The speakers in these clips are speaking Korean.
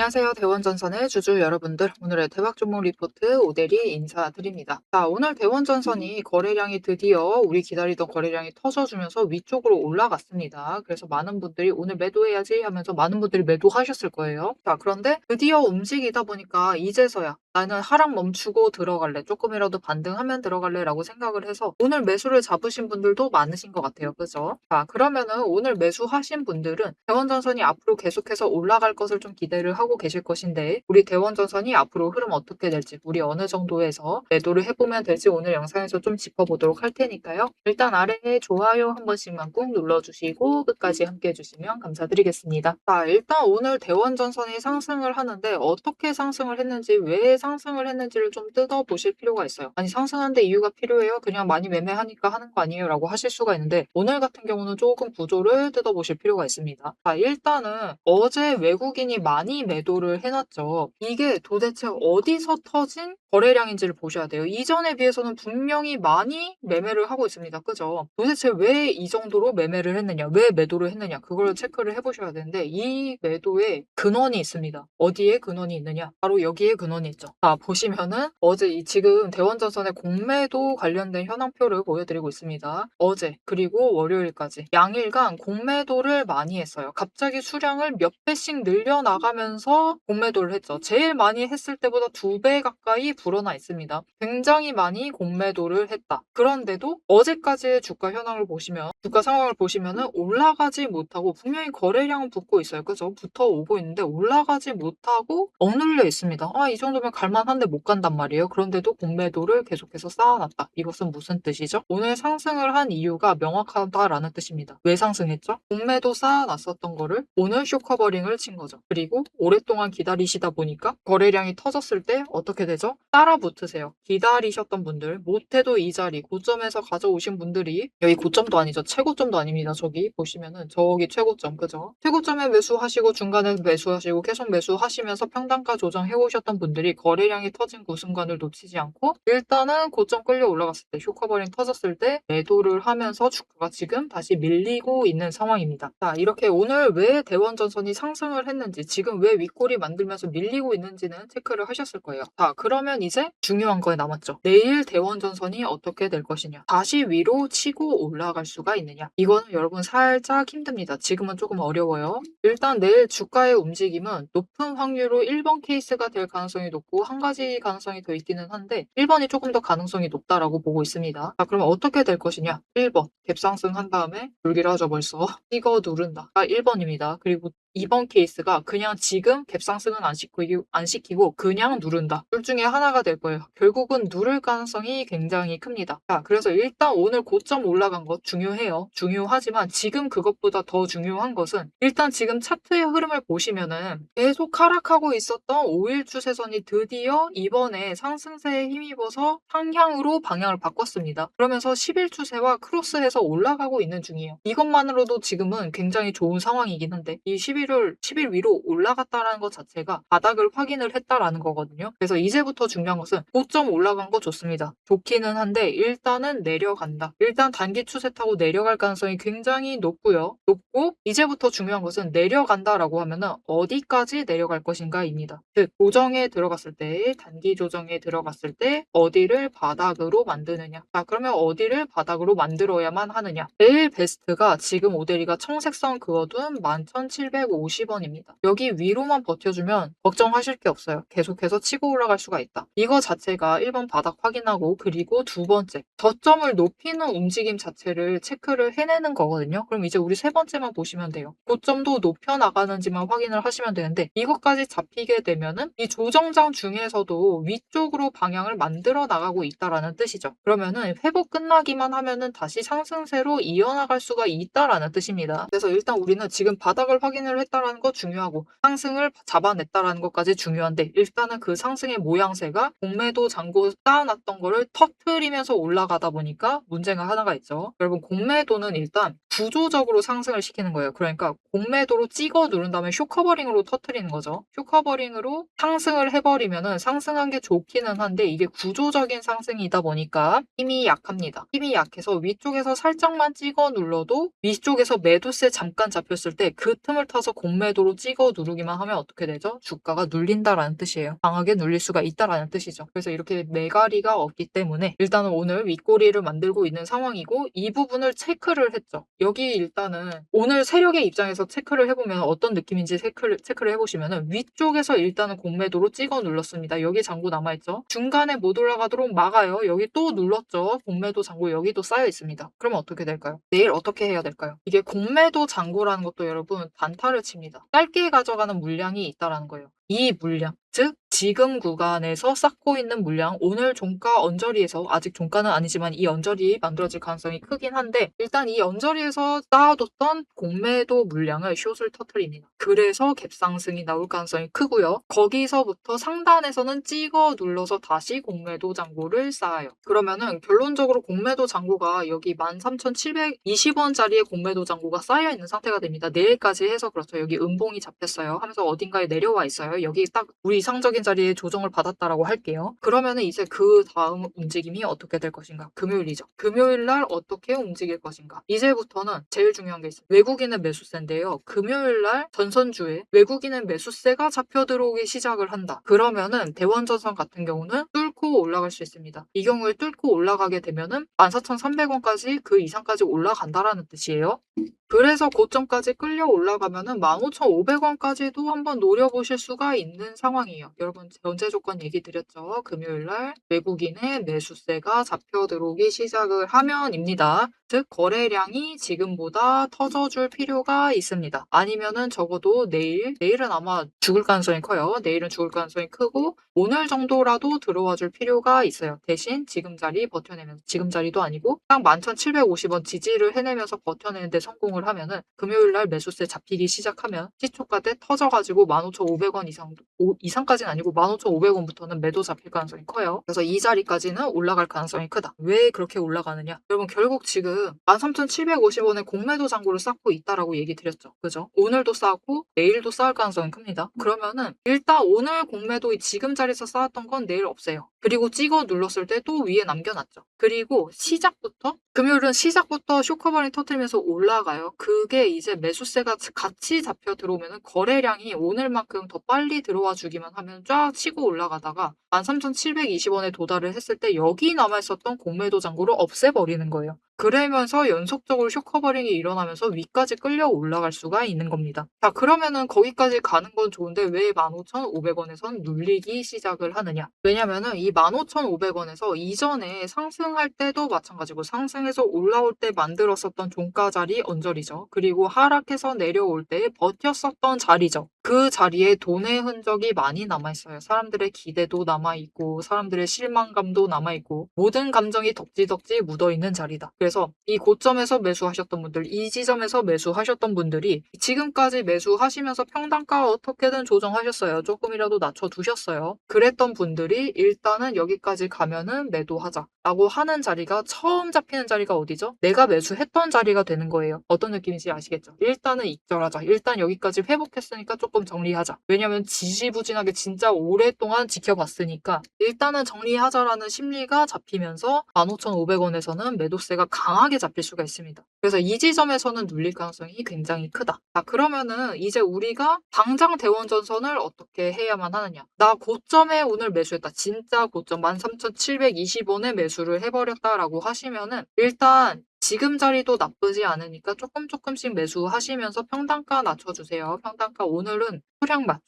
안녕하세요. 대원전선의 주주 여러분들. 오늘의 대박 종목 리포트 오대리 인사드립니다. 자, 오늘 대원전선이 거래량이 드디어 우리 기다리던 거래량이 터져주면서 위쪽으로 올라갔습니다. 그래서 많은 분들이 오늘 매도해야지 하면서 많은 분들이 매도하셨을 거예요. 자, 그런데 드디어 움직이다 보니까 이제서야 나는 하락 멈추고 들어갈래. 조금이라도 반등하면 들어갈래 라고 생각을 해서 오늘 매수를 잡으신 분들도 많으신 것 같아요. 그죠? 자, 그러면은 오늘 매수하신 분들은 대원전선이 앞으로 계속해서 올라갈 것을 좀 기대를 하고 계실 것인데 우리 대원전선이 앞으로 흐름 어떻게 될지 우리 어느 정도에서 매도를 해보면 될지 오늘 영상에서 좀 짚어보도록 할 테니까요. 일단 아래에 좋아요 한 번씩만 꾹 눌러주시고 끝까지 함께 해주시면 감사드리겠습니다. 자, 일단 오늘 대원전선이 상승을 하는데 어떻게 상승을 했는지 왜 상승을 했는지를 좀 뜯어보실 필요가 있어요. 아니 상승하는데 이유가 필요해요? 그냥 많이 매매하니까 하는 거 아니에요? 라고 하실 수가 있는데 오늘 같은 경우는 조금 구조를 뜯어보실 필요가 있습니다. 자, 일단은 어제 외국인이 많이 매도를 해놨죠. 이게 도대체 어디서 터진 거래량인지를 보셔야 돼요. 이전에 비해서는 분명히 많이 매매를 하고 있습니다. 그죠? 도대체 왜 이 정도로 매매를 했느냐, 왜 매도를 했느냐, 그걸 체크를 해보셔야 되는데 이 매도에 근원이 있습니다. 어디에 근원이 있느냐? 바로 여기에 근원이 있죠. 자, 보시면은 어제 지금 대원전선의 공매도 관련된 현황표를 보여드리고 있습니다. 어제 그리고 월요일까지 양일간 공매도를 많이 했어요. 갑자기 수량을 몇 배씩 늘려나가면서 공매도를 했죠. 제일 많이 했을 때보다 2배 가까이 불어나 있습니다. 굉장히 많이 공매도를 했다. 그런데도 어제까지의 주가 현황을 보시면 주가 상황을 보시면은 올라가지 못하고 분명히 거래량은 붙고 있어요. 그죠? 붙어 오고 있는데 올라가지 못하고 억눌려 있습니다. 이 정도면 갈만한데 못 간단 말이에요. 그런데도 공매도를 계속해서 쌓아놨다. 이것은 무슨 뜻이죠? 오늘 상승을 한 이유가 명확하다라는 뜻입니다. 왜 상승했죠? 공매도 쌓아놨었던 거를 오늘 쇼커버링을 친 거죠. 그리고 오랫동안 기다리시다 보니까 거래량이 터졌을 때 어떻게 되죠? 따라 붙으세요. 기다리셨던 분들, 못해도 이 자리 고점에서 가져오신 분들이 여기 고점도 아니죠. 최고점도 아닙니다. 저기 보시면은 저기 최고점, 그죠? 최고점에 매수하시고 중간에 매수하시고 계속 매수하시면서 평단가 조정해 오셨던 분들이 거래량이 터진 그 순간을 놓치지 않고 일단은 고점 끌려 올라갔을 때 쇼커버링 터졌을 때 매도를 하면서 주가가 지금 다시 밀리고 있는 상황입니다. 자, 이렇게 오늘 왜 대원전선이 상승을 했는지 지금 왜 윗골이 만들면서 밀리고 있는지는 체크를 하셨을 거예요. 자, 그러면 이제 중요한 거에 남았죠. 내일 대원전선이 어떻게 될 것이냐. 다시 위로 치고 올라갈 수가 있느냐. 이거는 여러분 살짝 힘듭니다. 지금은 조금 어려워요. 일단 내일 주가의 움직임은 높은 확률로 1번 케이스가 될 가능성이 높고 한 가지 가능성이 더 있기는 한데 1번이 조금 더 가능성이 높다라고 보고 있습니다. 자, 그러면 어떻게 될 것이냐. 1번 갭상승 한 다음에 불길하죠 벌써. 찍어 누른다. 1번입니다. 그리고 2번 케이스가 그냥 지금 갭상승은 안 시키고 그냥 누른다. 둘 중에 하나가 될 거예요. 결국은 누를 가능성이 굉장히 큽니다. 자, 그래서 일단 오늘 고점 올라간 것 중요해요. 중요하지만 지금 그것보다 더 중요한 것은 일단 지금 차트의 흐름을 보시면은 계속 하락하고 있었던 5일 추세선이 드디어 이번에 상승세에 힘입어서 상향으로 방향을 바꿨습니다. 그러면서 10일 추세와 크로스해서 올라가고 있는 중이에요. 이것만으로도 지금은 굉장히 좋은 상황이긴 한데 이 10일 위로 올라갔다라는 것 자체가 바닥을 확인을 했다라는 거거든요. 그래서 이제부터 중요한 것은 고점 올라간 거 좋습니다. 좋기는 한데 일단은 내려간다. 일단 단기 추세 타고 내려갈 가능성이 굉장히 높고요. 높고 이제부터 중요한 것은 내려간다라고 하면은 어디까지 내려갈 것인가입니다. 즉 조정에 들어갔을 때 단기 조정에 들어갔을 때 어디를 바닥으로 만드느냐. 자, 그러면 어디를 바닥으로 만들어야만 하느냐. 제일 베스트가 지금 오데리가 청색선 그어둔 11,750원입니다. 여기 위로만 버텨주면 걱정하실 게 없어요. 계속해서 치고 올라갈 수가 있다. 이거 자체가 1번 바닥 확인하고 그리고 두 번째 저점을 높이는 움직임 자체를 체크를 해내는 거거든요. 그럼 이제 우리 세 번째만 보시면 돼요. 고점도 높여 나가는지만 확인을 하시면 되는데 이것까지 잡히게 되면은 이 조정장 중에서도 위쪽으로 방향을 만들어 나가고 있다라는 뜻이죠. 그러면은 회복 끝나기만 하면은 다시 상승세로 이어나갈 수가 있다라는 뜻입니다. 그래서 일단 우리는 지금 바닥을 확인을 했다라는 거 중요하고 상승을 잡아냈다라는 것까지 중요한데 일단은 그 상승의 모양새가 공매도 잔고 쌓아놨던 거를 터트리면서 올라가다 보니까 문제가 하나가 있죠. 여러분 공매도는 일단 구조적으로 상승을 시키는 거예요. 그러니까 공매도로 찍어 누른 다음에 쇼커버링으로 터뜨리는 거죠. 쇼커버링으로 상승을 해버리면은 상승한 게 좋기는 한데 이게 구조적인 상승이다 보니까 힘이 약합니다. 힘이 약해서 위쪽에서 살짝만 찍어 눌러도 위쪽에서 매도세 잠깐 잡혔을 때 그 틈을 타서 공매도로 찍어 누르기만 하면 어떻게 되죠? 주가가 눌린다라는 뜻이에요. 강하게 눌릴 수가 있다라는 뜻이죠. 그래서 이렇게 매가리가 없기 때문에 일단은 오늘 윗꼬리를 만들고 있는 상황이고 이 부분을 체크를 했죠. 여기 일단은 오늘 세력의 입장에서 체크를 해보면 어떤 느낌인지 체크를 해보시면은 위쪽에서 일단은 공매도로 찍어 눌렀습니다. 여기 장고 남아있죠. 중간에 못 올라가도록 막아요. 여기 또 눌렀죠. 공매도 장고 여기도 쌓여 있습니다. 그러면 어떻게 될까요? 내일 어떻게 해야 될까요? 이게 공매도 장고라는 것도 여러분 단타를 칩니다. 짧게 가져가는 물량이 있다라는 거예요. 이 물량, 즉 지금 구간에서 쌓고 있는 물량, 오늘 종가 언저리에서 아직 종가는 아니지만 이 언저리 만들어질 가능성이 크긴 한데 일단 이 언저리에서 쌓아뒀던 공매도 물량을 숏을 터뜨립니다. 그래서 갭상승이 나올 가능성이 크고요. 거기서부터 상단에서는 찍어 눌러서 다시 공매도 잔고를 쌓아요. 그러면은 결론적으로 공매도 잔고가 여기 13,720원짜리의 공매도 잔고가 쌓여있는 상태가 됩니다. 내일까지 해서 그렇죠. 여기 음봉이 잡혔어요 하면서 어딘가에 내려와 있어요. 여기 딱 우리 이상적인 자리에 조정을 받았다라고 할게요. 그러면은 이제 그 다음 움직임이 어떻게 될 것인가? 금요일이죠. 금요일 날 어떻게 움직일 것인가? 이제부터는 제일 중요한 게 있어요. 외국인의 매수세인데요. 금요일 날 전선주에 외국인의 매수세가 잡혀 들어오기 시작을 한다. 그러면은 대원전선 같은 경우는 뚫고 올라갈 수 있습니다. 이 경우에 뚫고 올라가게 되면은 14,300원까지 그 이상까지 올라간다라는 뜻이에요. 그래서 고점까지 끌려 올라가면은 15,500원까지도 한번 노려보실 수가 있는 상황이에요. 여러분 전제 조건 얘기 드렸죠. 금요일날 외국인의 매수세가 잡혀 들어오기 시작을 하면입니다. 즉 거래량이 지금보다 터져줄 필요가 있습니다. 아니면은 적어도 내일은 아마 죽을 가능성이 커요. 내일은 죽을 가능성이 크고 오늘 정도라도 들어와 줄 필요가 있어요. 대신 지금 자리 버텨내면서 지금 자리도 아니고 딱 11,750원 지지를 해내면서 버텨내는데 성공을 하면은 금요일날 매수세 잡히기 시작하면 시초가 때 터져가지고 15,500원 이상까지는 아니고 15,500원부터는 매도 잡힐 가능성이 커요. 그래서 이 자리까지는 올라갈 가능성이 크다. 왜 그렇게 올라가느냐? 여러분 결국 지금 13,750원에 공매도 잔고를 쌓고 있다라고 얘기 드렸죠. 그죠? 오늘도 쌓고 내일도 쌓을 가능성이 큽니다. 그러면은 일단 오늘 공매도 지금 자리에서 쌓았던 건 내일 없애요. 그리고 찍어 눌렀을 때 또 위에 남겨놨죠. 그리고 금요일은 시작부터 쇼커버링 터뜨리면서 올라가요. 그게 이제 매수세가 같이 잡혀 들어오면 거래량이 오늘만큼 더 빨리 들어와 주기만 하면 쫙 치고 올라가다가 13,720원에 도달을 했을 때 여기 남아있었던 공매도 잔고를 없애버리는 거예요. 그러면서 연속적으로 쇼커버링이 일어나면서 위까지 끌려 올라갈 수가 있는 겁니다. 자, 그러면은 거기까지 가는 건 좋은데 왜 15,500원에선 눌리기 시작을 하느냐? 왜냐면은 이 15,500원에서 이전에 상승할 때도 마찬가지고 상승해서 올라올 때 만들었었던 종가 자리 언저리죠. 그리고 하락해서 내려올 때 버텼었던 자리죠. 그 자리에 돈의 흔적이 많이 남아있어요. 사람들의 기대도 남아있고 사람들의 실망감도 남아있고 모든 감정이 덕지덕지 묻어있는 자리다. 그래서 이 고점에서 매수하셨던 분들, 이 지점에서 매수하셨던 분들이 지금까지 매수하시면서 평단가 어떻게든 조정하셨어요. 조금이라도 낮춰두셨어요. 그랬던 분들이 일단은 여기까지 가면은 매도하자 라고 하는 자리가 처음 잡히는 자리가 어디죠? 내가 매수했던 자리가 되는 거예요. 어떤 느낌인지 아시겠죠? 일단은 익절하자. 일단 여기까지 회복했으니까 조금 정리하자. 왜냐면 지지부진하게 진짜 오랫동안 지켜봤으니까 일단은 정리하자라는 심리가 잡히면서 15,500원에서는 매도세가 강하게 잡힐 수가 있습니다. 그래서 이 지점에서는 눌릴 가능성이 굉장히 크다. 자, 그러면은 이제 우리가 당장 대원전선을 어떻게 해야만 하느냐. 나 고점에 오늘 매수했다. 진짜 고점 13,720원에 매수를 해버렸다라고 하시면은 일단 지금 자리도 나쁘지 않으니까 조금씩 매수하시면서 평단가 낮춰주세요. 평단가 오늘은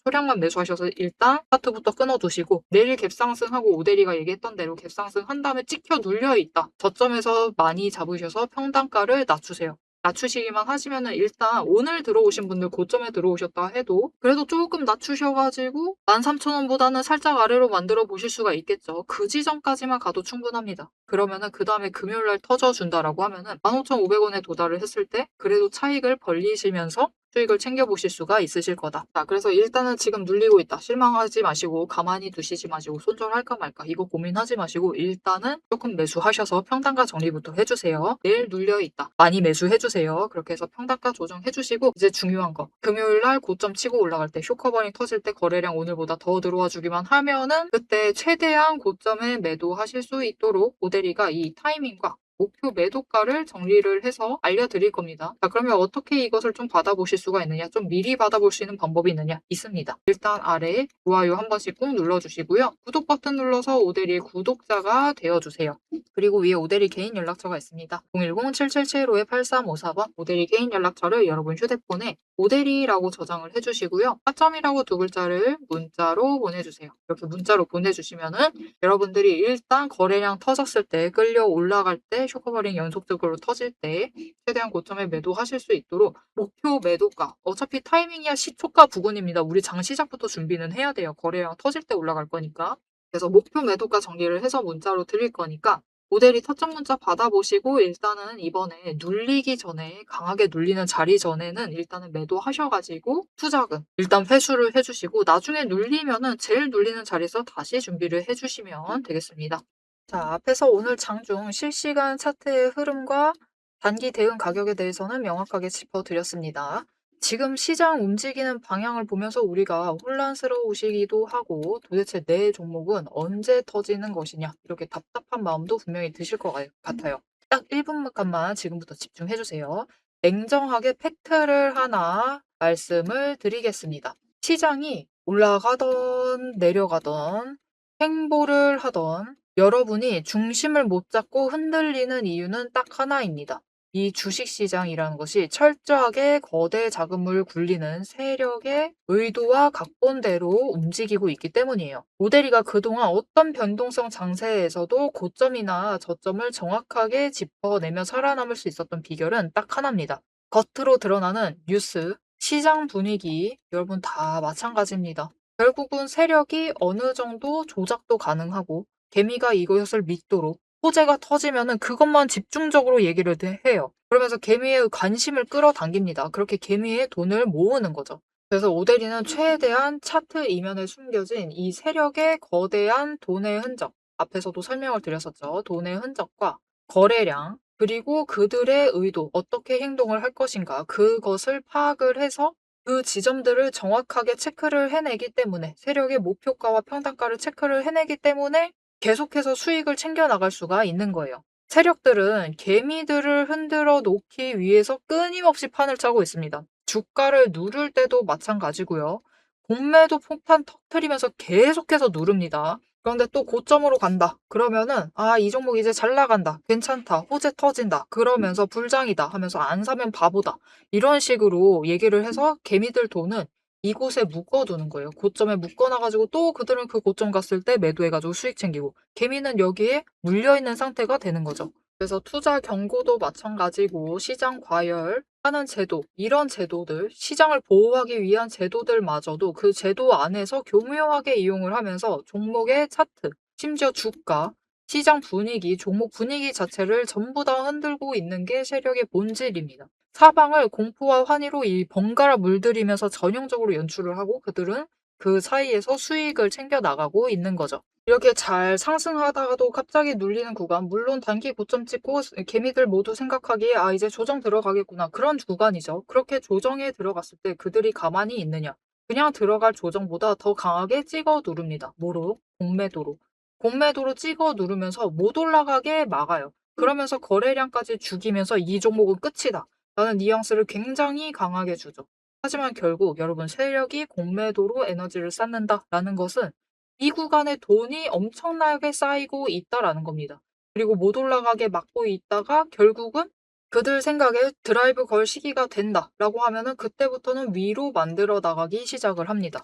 소량만 매수하셔서 일단 차트부터 끊어두시고 내일 갭상승하고 오대리가 얘기했던 대로 갭상승 한 다음에 찍혀 눌려있다. 저점에서 많이 잡으셔서 평단가를 낮추세요. 낮추시기만 하시면은 일단 오늘 들어오신 분들 고점에 들어오셨다 해도 그래도 조금 낮추셔가지고 13,000원보다는 살짝 아래로 만들어 보실 수가 있겠죠. 그 지점까지만 가도 충분합니다. 그러면은 그 다음에 금요일날 터져준다라고 하면은 15,500원에 도달을 했을 때 그래도 차익을 벌리시면서 수익을 챙겨보실 수가 있으실 거다. 자, 그래서 일단은 지금 눌리고 있다. 실망하지 마시고 가만히 두시지 마시고 손절할까 말까 이거 고민하지 마시고 일단은 조금 매수하셔서 평단가 정리부터 해주세요. 내일 눌려 있다. 많이 매수해주세요. 그렇게 해서 평단가 조정해주시고 이제 중요한 거 금요일 날 고점 치고 올라갈 때 쇼커버닝 터질 때 거래량 오늘보다 더 들어와 주기만 하면은 그때 최대한 고점에 매도하실 수 있도록 오대리가 이 타이밍과 목표 매도가를 정리를 해서 알려드릴 겁니다. 자, 그러면 어떻게 이것을 좀 받아보실 수가 있느냐, 좀 미리 받아볼 수 있는 방법이 있느냐, 있습니다. 일단 아래에 좋아요 한 번씩 꾹 눌러주시고요. 구독 버튼 눌러서 오대리의 구독자가 되어주세요. 그리고 위에 오대리 개인 연락처가 있습니다. 010-777-8354번 오대리 개인 연락처를 여러분 휴대폰에 오대리라고 저장을 해주시고요. 4점이라고 두 글자를 문자로 보내주세요. 이렇게 문자로 보내주시면은 여러분들이 일단 거래량 터졌을 때 끌려 올라갈 때 쇼커버링 연속적으로 터질 때 최대한 고점에 매도하실 수 있도록 목표 매도가 어차피 타이밍이야 시초가 부근입니다. 우리 장 시작부터 준비는 해야 돼요. 거래량 터질 때 올라갈 거니까. 그래서 목표 매도가 정리를 해서 문자로 드릴 거니까 모델이 터점 문자 받아보시고 일단은 이번에 눌리기 전에 강하게 눌리는 자리 전에는 일단은 매도하셔가지고 투자금 일단 회수를 해주시고 나중에 눌리면은 제일 눌리는 자리에서 다시 준비를 해주시면 되겠습니다. 자, 앞에서 오늘 장중 실시간 차트의 흐름과 단기 대응 가격에 대해서는 명확하게 짚어드렸습니다. 지금 시장 움직이는 방향을 보면서 우리가 혼란스러우시기도 하고 도대체 내 종목은 언제 터지는 것이냐 이렇게 답답한 마음도 분명히 드실 것 같아요. 딱 1분간만 지금부터 집중해 주세요. 냉정하게 팩트를 하나 말씀을 드리겠습니다. 시장이 올라가던 내려가던 행보를 하던 여러분이 중심을 못 잡고 흔들리는 이유는 딱 하나입니다. 이 주식시장이라는 것이 철저하게 거대 자금을 굴리는 세력의 의도와 각본대로 움직이고 있기 때문이에요. 모델이가 그동안 어떤 변동성 장세에서도 고점이나 저점을 정확하게 짚어내며 살아남을 수 있었던 비결은 딱 하나입니다. 겉으로 드러나는 뉴스, 시장 분위기, 여러분 다 마찬가지입니다. 결국은 세력이 어느 정도 조작도 가능하고 개미가 이것을 믿도록 호재가 터지면은 그것만 집중적으로 얘기를 해요. 그러면서 개미의 관심을 끌어당깁니다. 그렇게 개미의 돈을 모으는 거죠. 그래서 오데리는 최대한 차트 이면에 숨겨진 이 세력의 거대한 돈의 흔적, 앞에서도 설명을 드렸었죠. 돈의 흔적과 거래량, 그리고 그들의 의도, 어떻게 행동을 할 것인가, 그것을 파악을 해서 그 지점들을 정확하게 체크를 해내기 때문에 세력의 목표가와 평단가를 체크를 해내기 때문에 계속해서 수익을 챙겨 나갈 수가 있는 거예요. 세력들은 개미들을 흔들어 놓기 위해서 끊임없이 판을 짜고 있습니다. 주가를 누를 때도 마찬가지고요. 공매도 폭탄 터트리면서 계속해서 누릅니다. 그런데 또 고점으로 간다. 그러면은 이 종목 이제 잘 나간다. 괜찮다. 호재 터진다. 그러면서 불장이다 하면서 안 사면 바보다. 이런 식으로 얘기를 해서 개미들 돈은 이곳에 묶어두는 거예요. 고점에 묶어놔가지고 또 그들은 그 고점 갔을 때 매도해가지고 수익 챙기고 개미는 여기에 물려있는 상태가 되는 거죠. 그래서 투자 경고도 마찬가지고 시장 과열하는 제도, 이런 제도들, 시장을 보호하기 위한 제도들마저도 그 제도 안에서 교묘하게 이용을 하면서 종목의 차트, 심지어 주가, 시장 분위기, 종목 분위기 자체를 전부 다 흔들고 있는 게 세력의 본질입니다. 사방을 공포와 환희로 이 번갈아 물들이면서 전형적으로 연출을 하고 그들은 그 사이에서 수익을 챙겨 나가고 있는 거죠. 이렇게 잘 상승하다가도 갑자기 눌리는 구간, 물론 단기 고점 찍고 개미들 모두 생각하기에 이제 조정 들어가겠구나. 그런 구간이죠. 그렇게 조정에 들어갔을 때 그들이 가만히 있느냐. 그냥 들어갈 조정보다 더 강하게 찍어 누릅니다. 뭐로? 공매도로. 공매도로 찍어 누르면서 못 올라가게 막아요. 그러면서 거래량까지 죽이면서 이 종목은 끝이다. 라는 뉘앙스를 굉장히 강하게 주죠. 하지만 결국 여러분 세력이 공매도로 에너지를 쌓는다라는 것은 이 구간에 돈이 엄청나게 쌓이고 있다라는 겁니다. 그리고 못 올라가게 막고 있다가 결국은 그들 생각에 드라이브 걸 시기가 된다라고 하면은 그때부터는 위로 만들어 나가기 시작을 합니다.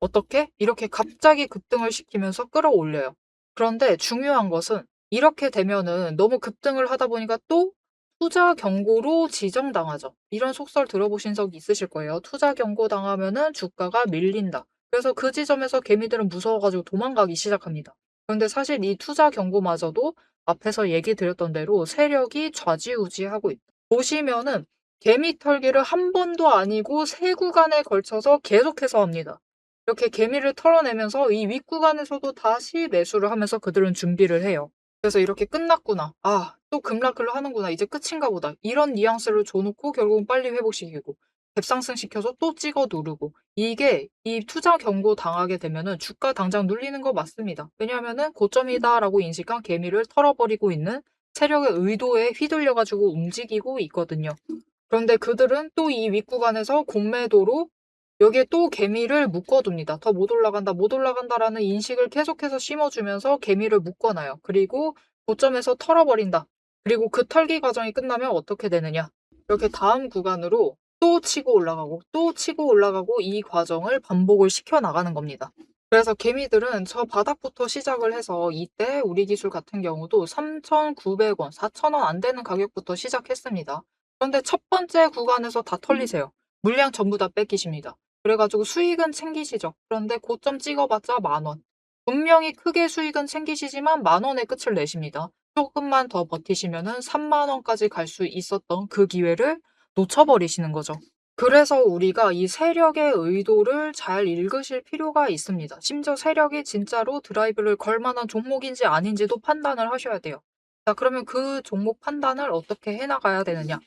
어떻게? 이렇게 갑자기 급등을 시키면서 끌어올려요. 그런데 중요한 것은 이렇게 되면은 너무 급등을 하다 보니까 또 투자 경고로 지정당하죠. 이런 속설 들어보신 적 있으실 거예요. 투자 경고 당하면은 주가가 밀린다. 그래서 그 지점에서 개미들은 무서워가지고 도망가기 시작합니다. 그런데 사실 이 투자 경고마저도 앞에서 얘기 드렸던 대로 세력이 좌지우지하고 있다. 보시면은 개미 털기를 한 번도 아니고 3구간에 걸쳐서 계속해서 합니다. 이렇게 개미를 털어내면서 이 윗구간에서도 다시 매수를 하면서 그들은 준비를 해요. 그래서 이렇게 끝났구나. 아, 또 급락을 하는구나. 이제 끝인가 보다. 이런 뉘앙스를 줘 놓고 결국은 빨리 회복시키고 갭상승시켜서 또 찍어 누르고 이게 이 투자 경고 당하게 되면은 주가 당장 눌리는 거 맞습니다. 왜냐하면은 고점이다라고 인식한 개미를 털어버리고 있는 세력의 의도에 휘둘려 가지고 움직이고 있거든요. 그런데 그들은 또 이 윗구간에서 공매도로 여기에 또 개미를 묶어둡니다. 더 못 올라간다, 못 올라간다라는 인식을 계속해서 심어주면서 개미를 묶어놔요. 그리고 고점에서 털어버린다. 그리고 그 털기 과정이 끝나면 어떻게 되느냐. 이렇게 다음 구간으로 또 치고 올라가고 또 치고 올라가고 이 과정을 반복을 시켜나가는 겁니다. 그래서 개미들은 저 바닥부터 시작을 해서 이때 우리 기술 같은 경우도 3,900원, 4,000원 안 되는 가격부터 시작했습니다. 그런데 첫 번째 구간에서 다 털리세요. 물량 전부 다 뺏기십니다. 그래가지고 수익은 챙기시죠. 그런데 고점 찍어봤자 10,000원. 분명히 크게 수익은 챙기시지만 10,000원의 끝을 내십니다. 조금만 더 버티시면은 30,000원까지 갈 수 있었던 그 기회를 놓쳐버리시는 거죠. 그래서 우리가 이 세력의 의도를 잘 읽으실 필요가 있습니다. 심지어 세력이 진짜로 드라이브를 걸 만한 종목인지 아닌지도 판단을 하셔야 돼요. 자, 그러면 그 종목 판단을 어떻게 해나가야 되느냐?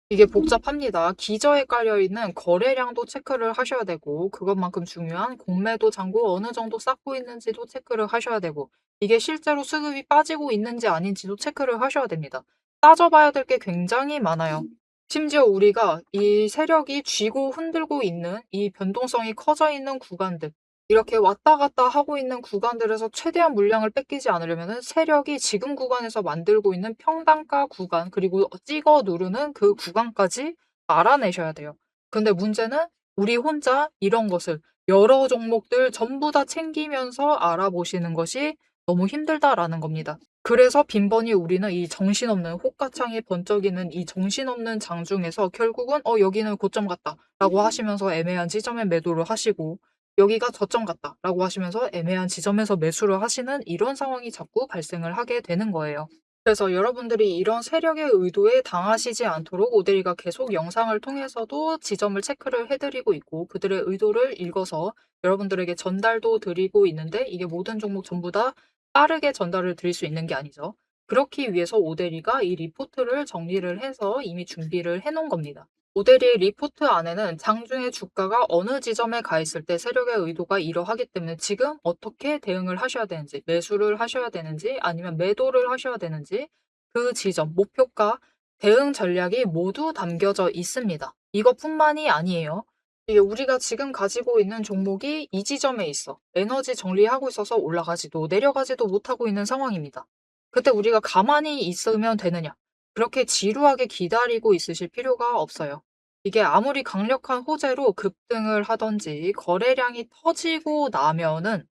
이게 복잡합니다. 기저에 깔려있는 거래량도 체크를 하셔야 되고 그것만큼 중요한 공매도 잔고 어느 정도 쌓고 있는지도 체크를 하셔야 되고 이게 실제로 수급이 빠지고 있는지 아닌지도 체크를 하셔야 됩니다. 따져봐야 될 게 굉장히 많아요. 심지어 우리가 이 세력이 쥐고 흔들고 있는 이 변동성이 커져 있는 구간들 이렇게 왔다 갔다 하고 있는 구간들에서 최대한 물량을 뺏기지 않으려면 세력이 지금 구간에서 만들고 있는 평단가 구간 그리고 찍어 누르는 그 구간까지 알아내셔야 돼요. 근데 문제는 우리 혼자 이런 것을 여러 종목들 전부 다 챙기면서 알아보시는 것이 너무 힘들다라는 겁니다. 그래서 빈번히 우리는 이 정신없는 호가창이 번쩍이는 이 정신없는 장중에서 결국은 여기는 고점 같다라고 하시면서 애매한 지점에 매도를 하시고 여기가 저점 같다라고 하시면서 애매한 지점에서 매수를 하시는 이런 상황이 자꾸 발생을 하게 되는 거예요. 그래서 여러분들이 이런 세력의 의도에 당하시지 않도록 오데리가 계속 영상을 통해서도 지점을 체크를 해드리고 있고 그들의 의도를 읽어서 여러분들에게 전달도 드리고 있는데 이게 모든 종목 전부 다 빠르게 전달을 드릴 수 있는 게 아니죠. 그렇기 위해서 오데리가 이 리포트를 정리를 해서 이미 준비를 해 놓은 겁니다. 오데리의 리포트 안에는 장중에 주가가 어느 지점에 가 있을 때 세력의 의도가 이러하기 때문에 지금 어떻게 대응을 하셔야 되는지, 매수를 하셔야 되는지, 아니면 매도를 하셔야 되는지, 그 지점, 목표가, 대응 전략이 모두 담겨져 있습니다. 이것뿐만이 아니에요. 이게 우리가 지금 가지고 있는 종목이 이 지점에 있어. 에너지 정리하고 있어서 올라가지도 내려가지도 못하고 있는 상황입니다. 그때 우리가 가만히 있으면 되느냐? 그렇게 지루하게 기다리고 있으실 필요가 없어요. 이게 아무리 강력한 호재로 급등을 하든지 거래량이 터지고 나면은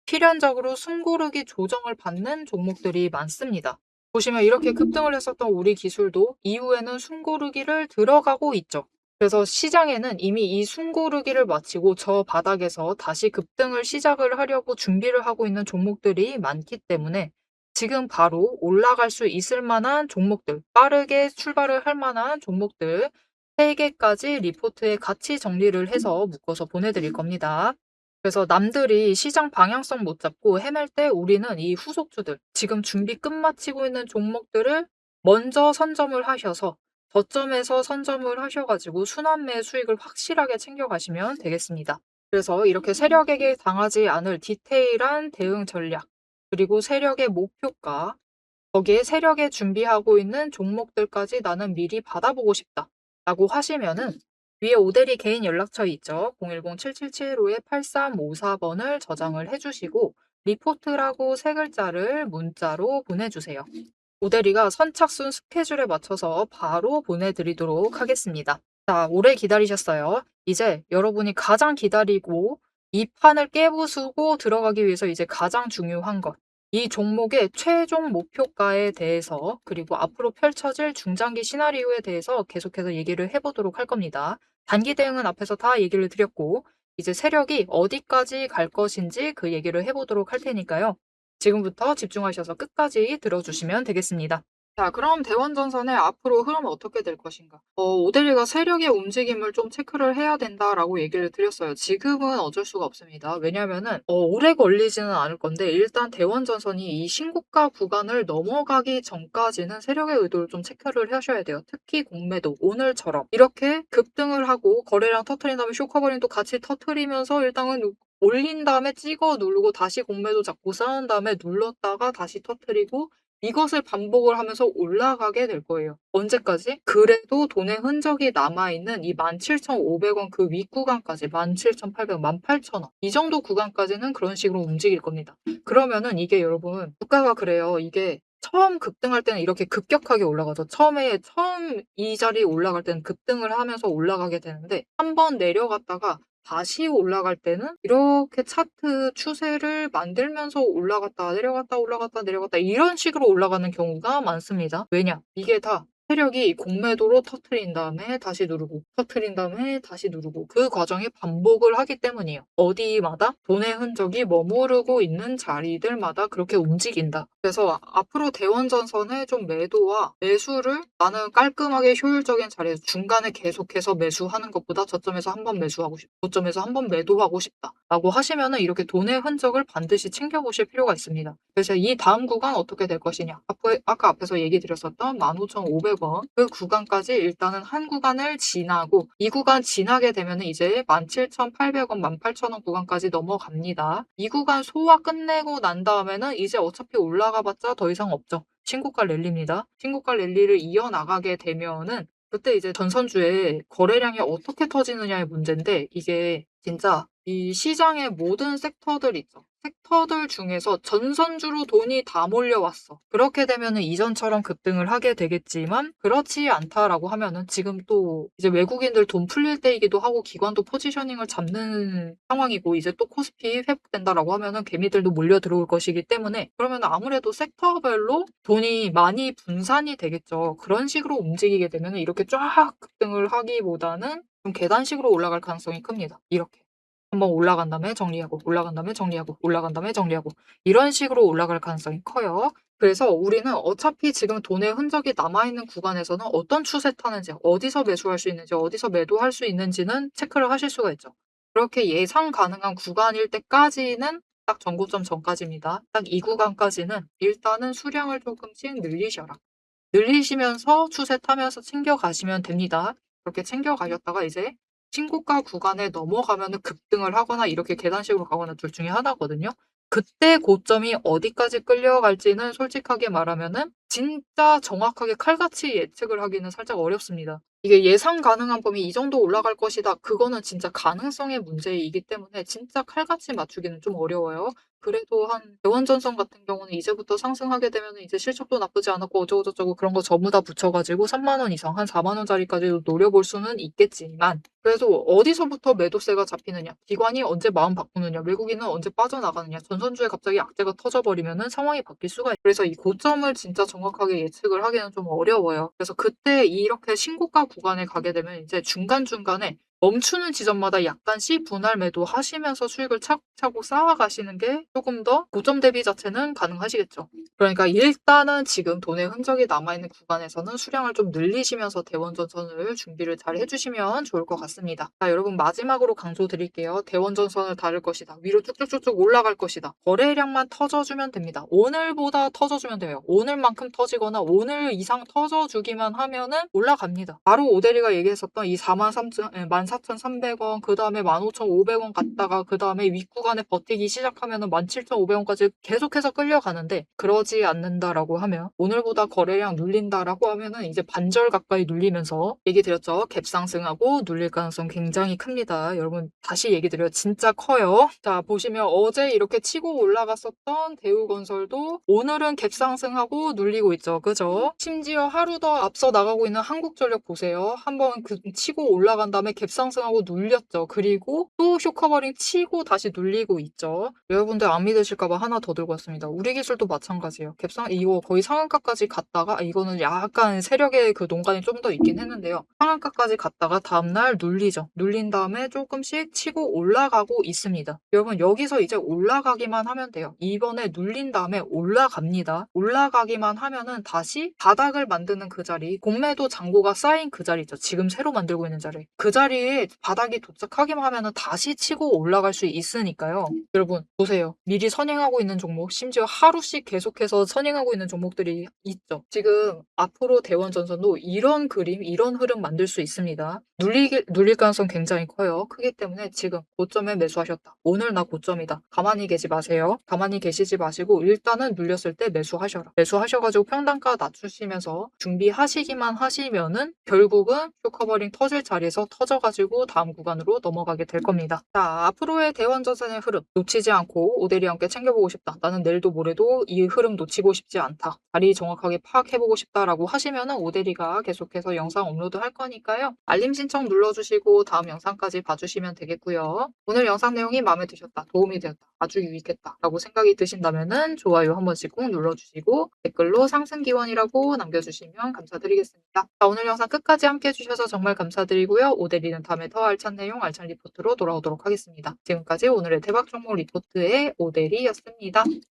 필연적으로 숨고르기 조정을 받는 종목들이 많습니다. 보시면 이렇게 급등을 했었던 우리 기술도 이후에는 숨고르기를 들어가고 있죠. 그래서 시장에는 이미 이 숨고르기를 마치고 저 바닥에서 다시 급등을 시작을 하려고 준비를 하고 있는 종목들이 많기 때문에 지금 바로 올라갈 수 있을 만한 종목들, 빠르게 출발을 할 만한 종목들 3개까지 리포트에 같이 정리를 해서 묶어서 보내드릴 겁니다. 그래서 남들이 시장 방향성 못 잡고 헤맬 때 우리는 이 후속주들, 지금 준비 끝마치고 있는 종목들을 먼저 선점을 하셔서 저점에서 선점을 하셔가지고 순환매 수익을 확실하게 챙겨가시면 되겠습니다. 그래서 이렇게 세력에게 당하지 않을 디테일한 대응 전략, 그리고 세력의 목표가, 거기에 세력에 준비하고 있는 종목들까지 나는 미리 받아보고 싶다. 라고 하시면은 위에 오대리 개인 연락처 있죠. 010-7775-8354번을 저장을 해주시고 리포트라고 3글자를 문자로 보내주세요. 오대리가 선착순 스케줄에 맞춰서 바로 보내드리도록 하겠습니다. 자, 오래 기다리셨어요. 이제 여러분이 가장 기다리고 이 판을 깨부수고 들어가기 위해서 이제 가장 중요한 것. 이 종목의 최종 목표가에 대해서 그리고 앞으로 펼쳐질 중장기 시나리오에 대해서 계속해서 얘기를 해보도록 할 겁니다. 단기 대응은 앞에서 다 얘기를 드렸고 이제 세력이 어디까지 갈 것인지 그 얘기를 해보도록 할 테니까요. 지금부터 집중하셔서 끝까지 들어주시면 되겠습니다. 자, 그럼 대원전선의 앞으로 흐름은 어떻게 될 것인가? 오데리가 세력의 움직임을 좀 체크를 해야 된다라고 얘기를 드렸어요. 지금은 어쩔 수가 없습니다. 왜냐면은 오래 걸리지는 않을 건데 일단 대원전선이 이 신고가 구간을 넘어가기 전까지는 세력의 의도를 좀 체크를 하셔야 돼요. 특히 공매도 오늘처럼 이렇게 급등을 하고 거래량 터트린 다음에 쇼커버링도 같이 터트리면서 일단은 올린 다음에 찍어 누르고 다시 공매도 잡고 쌓은 다음에 눌렀다가 다시 터트리고 이것을 반복을 하면서 올라가게 될 거예요. 언제까지? 그래도 돈의 흔적이 남아있는 이 17,500원 그 윗구간까지 17,800원, 18,000원 이 정도 구간까지는 그런 식으로 움직일 겁니다. 그러면은 이게 여러분 주가가 그래요. 이게 처음 급등할 때는 이렇게 급격하게 올라가죠. 처음 이 자리에 올라갈 때는 급등을 하면서 올라가게 되는데 한번 내려갔다가 다시 올라갈 때는 이렇게 차트 추세를 만들면서 올라갔다 내려갔다 올라갔다 내려갔다 이런 식으로 올라가는 경우가 많습니다. 왜냐? 이게 다 세력이 공매도로 터트린 다음에 다시 누르고 터트린 다음에 다시 누르고 그 과정에 반복을 하기 때문이에요. 어디마다 돈의 흔적이 머무르고 있는 자리들마다 그렇게 움직인다. 그래서 앞으로 대원전선의 좀 매도와 매수를 나는 깔끔하게 효율적인 자리에서 중간에 계속해서 매수하는 것보다 저점에서 한 번 매수하고 싶다. 고점에서 한 번 매도하고 싶다라고 하시면은 이렇게 돈의 흔적을 반드시 챙겨보실 필요가 있습니다. 그래서 이 다음 구간 어떻게 될 것이냐? 아까 앞에서 얘기 드렸었던 15,500원 그 구간까지 일단은 한 구간을 지나고 이 구간 지나게 되면은 이제 17,800원, 18,000원 구간까지 넘어갑니다. 이 구간 소화 끝내고 난 다음에는 이제 어차피 올라가봤자 더 이상 없죠. 신고가 랠리입니다. 신고가 랠리를 이어나가게 되면은 그때 이제 전선주에 거래량이 어떻게 터지느냐의 문제인데 이게 진짜 이 시장의 모든 섹터들 있죠. 섹터들 중에서 전선주로 돈이 다 몰려왔어. 그렇게 되면은 이전처럼 급등을 하게 되겠지만 그렇지 않다라고 하면은 지금 또 이제 외국인들 돈 풀릴 때이기도 하고 기관도 포지셔닝을 잡는 상황이고 이제 또 코스피 회복된다라고 하면은 개미들도 몰려 들어올 것이기 때문에 그러면 아무래도 섹터별로 돈이 많이 분산이 되겠죠. 그런 식으로 움직이게 되면은 이렇게 쫙 급등을 하기보다는 좀 계단식으로 올라갈 가능성이 큽니다. 이렇게. 한번 올라간 다음에 정리하고 올라간 다음에 정리하고 올라간 다음에 정리하고 이런 식으로 올라갈 가능성이 커요. 그래서 우리는 어차피 지금 돈의 흔적이 남아있는 구간에서는 어떤 추세 타는지 어디서 매수할 수 있는지 어디서 매도할 수 있는지는 체크를 하실 수가 있죠. 그렇게 예상 가능한 구간일 때까지는 딱 전고점 전까지입니다. 딱 이 구간까지는 일단은 수량을 조금씩 늘리셔라. 늘리시면서 추세 타면서 챙겨가시면 됩니다. 그렇게 챙겨가셨다가 이제 신고가 구간에 넘어가면은 급등을 하거나 이렇게 계단식으로 가거나 둘 중에 하나거든요. 그때 고점이 어디까지 끌려갈지는 솔직하게 말하면은 진짜 정확하게 칼같이 예측을 하기는 살짝 어렵습니다. 이게 예상 가능한 범위 이 정도 올라갈 것이다. 그거는 진짜 가능성의 문제이기 때문에 진짜 칼같이 맞추기는 좀 어려워요. 그래도 한 대원전선 같은 경우는 이제부터 상승하게 되면은 이제 실적도 나쁘지 않았고 어쩌고저쩌고 그런 거 전부 다 붙여가지고 3만 원 이상 한 4만 원짜리까지도 노려볼 수는 있겠지만 그래도 어디서부터 매도세가 잡히느냐, 기관이 언제 마음 바꾸느냐, 외국인은 언제 빠져나가느냐, 전선주에 갑자기 악재가 터져버리면은 상황이 바뀔 수가 있어요. 그래서 이 고점을 진짜 정확하게 예측을 하기는 좀 어려워요. 그래서 그때 이렇게 신고가 구간에 가게 되면 이제 중간중간에 멈추는 지점마다 약간씩 분할 매도하시면서 수익을 차곡차곡 쌓아가시는 게 조금 더 고점 대비 자체는 가능하시겠죠. 그러니까 일단은 지금 돈의 흔적이 남아있는 구간에서는 수량을 좀 늘리시면서 대원전선을 준비를 잘 해주시면 좋을 것 같습니다. 자, 여러분 마지막으로 강조드릴게요. 대원전선을 다룰 것이다. 위로 쭉쭉쭉쭉 올라갈 것이다. 거래량만 터져주면 됩니다. 오늘보다 터져주면 돼요. 오늘만큼 터지거나 오늘 이상 터져주기만 하면은 올라갑니다. 바로 오데리가 얘기했었던 이 14,300원, 그 다음에 15,500원 갔다가 그 다음에 윗구간에 버티기 시작하면은 17,500원까지 계속해서 끌려가는데 그러지 않는다라고 하면 오늘보다 거래량 눌린다라고 하면은 이제 반절 가까이 눌리면서 얘기 드렸죠. 갭 상승하고 눌릴 가능성 굉장히 큽니다. 여러분 다시 얘기 드려요. 진짜 커요. 자 보시면 어제 이렇게 치고 올라갔었던 대우건설도 오늘은 갭 상승하고 눌리고 있죠. 그죠? 심지어 하루 더 앞서 나가고 있는 한국전력 보세요. 한번 치고 올라간 다음에 갭 급상승하고 눌렸죠. 그리고 또 쇼커버링 치고 다시 눌리고 있죠. 여러분들 안 믿으실까 봐 하나 더 들고 왔습니다. 우리 기술도 마찬가지예요. 이거 거의 상한가까지 갔다가 이거는 약간 세력의 그 농간이 좀 더 있긴 했는데요. 상한가까지 갔다가 다음날 눌리죠. 눌린 다음에 조금씩 치고 올라가고 있습니다. 여러분 여기서 이제 올라가기만 하면 돼요. 이번에 눌린 다음에 올라갑니다. 올라가기만 하면은 다시 바닥을 만드는 그 자리, 공매도 잔고가 쌓인 그 자리 있죠. 지금 새로 만들고 있는 자리. 그 자리에 바닥이 도착하기만 하면은 다시 치고 올라갈 수 있으니까요. 여러분 보세요. 미리 선행하고 있는 종목, 심지어 하루씩 계속해서 선행하고 있는 종목들이 있죠. 지금 앞으로 대원전선도 이런 그림, 이런 흐름 만들 수 있습니다. 눌릴 가능성 굉장히 커요. 크기 때문에 지금 고점에 매수하셨다. 오늘 나 고점이다. 가만히 계지 마세요. 가만히 계시지 마시고 일단은 눌렸을 때 매수하셔라. 매수하셔가지고 평단가 낮추시면서 준비하시기만 하시면은 결국은 쇼커버링 터질 자리에서 터져가지고 다음 구간으로 넘어가게 될 겁니다. 자, 앞으로의 대원전선의 흐름 놓치지 않고 오대리와 함께 챙겨보고 싶다. 나는 내일도 모레도 이 흐름 놓치고 싶지 않다. 자리 정확하게 파악해보고 싶다라고 하시면은 오대리가 계속해서 영상 업로드 할 거니까요. 알림 신청 눌러주시고 다음 영상까지 봐주시면 되겠고요. 오늘 영상 내용이 마음에 드셨다, 도움이 되었다, 아주 유익했다 라고 생각이 드신다면은 좋아요 한 번씩 꼭 눌러주시고 댓글로 상승기원이라고 남겨주시면 감사드리겠습니다. 자, 오늘 영상 끝까지 함께 해주셔서 정말 감사드리고요. 오대리는 다음에 더 알찬 내용, 알찬 리포트로 돌아오도록 하겠습니다. 지금까지 오늘의 대박 종목 리포트의 오대리였습니다.